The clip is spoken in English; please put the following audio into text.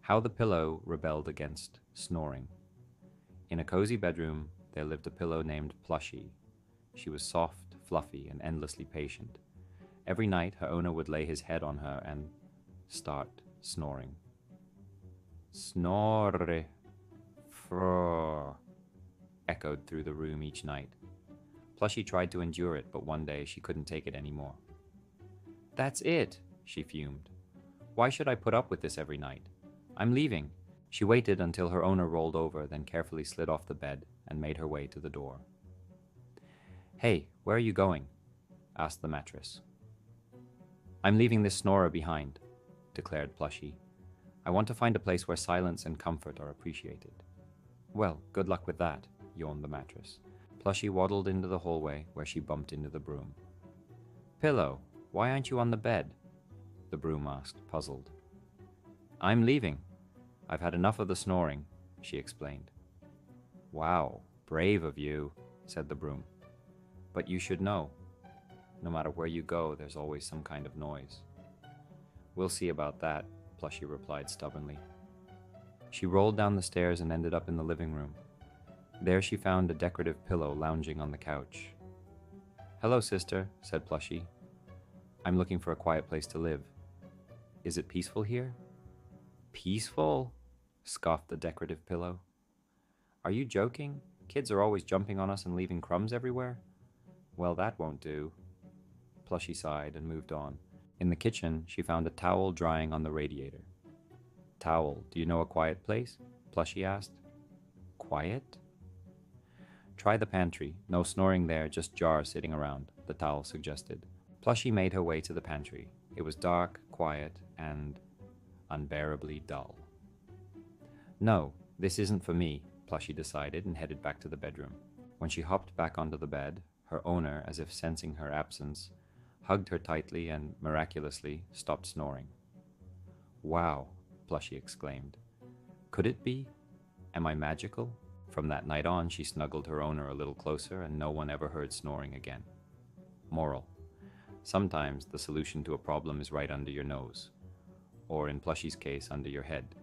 How the Pillow Rebelled Against Snoring. In a cozy bedroom, there lived a pillow named Plushy. She was soft, fluffy, and endlessly patient. Every night, her owner would lay his head on her and start snoring. Snore, frrr, echoed through the room each night. Plushy tried to endure it, but one day she couldn't take it anymore. That's it, she fumed. Why should I put up with this every night? I'm leaving. She waited until her owner rolled over, then carefully slid off the bed and made her way to the door. Hey, where are you going? Asked the mattress. I'm leaving this snorer behind, declared Plushy. I want to find a place where silence and comfort are appreciated. Well, good luck with that, yawned the mattress. Plushy waddled into the hallway where she bumped into the broom. Pillow, why aren't you on the bed? The broom asked, puzzled. I'm leaving. I've had enough of the snoring, she explained. Wow, brave of you, said the broom. But you should know. No matter where you go, there's always some kind of noise. We'll see about that, Plushy replied stubbornly. She rolled down the stairs and ended up in the living room. There she found a decorative pillow lounging on the couch. Hello, sister, said Plushy. I'm looking for a quiet place to live. Is it peaceful here? Peaceful? Scoffed the decorative pillow. Are you joking? Kids are always jumping on us and leaving crumbs everywhere. Well, that won't do. Plushy sighed and moved on. In the kitchen, she found a towel drying on the radiator. Towel, do you know a quiet place? Plushy asked. Quiet? Try the pantry. No snoring there, just jars sitting around, the towel suggested. Plushy made her way to the pantry. It was dark, quiet, and unbearably dull. No, this isn't for me, Plushy decided and headed back to the bedroom. When she hopped back onto the bed, her owner, as if sensing her absence, hugged her tightly and, miraculously, stopped snoring. Wow, Plushy exclaimed. Could it be? Am I magical? From that night on, she snuggled her owner a little closer, and no one ever heard snoring again. Moral: sometimes the solution to a problem is right under your nose, or in Plushy's case, under your head.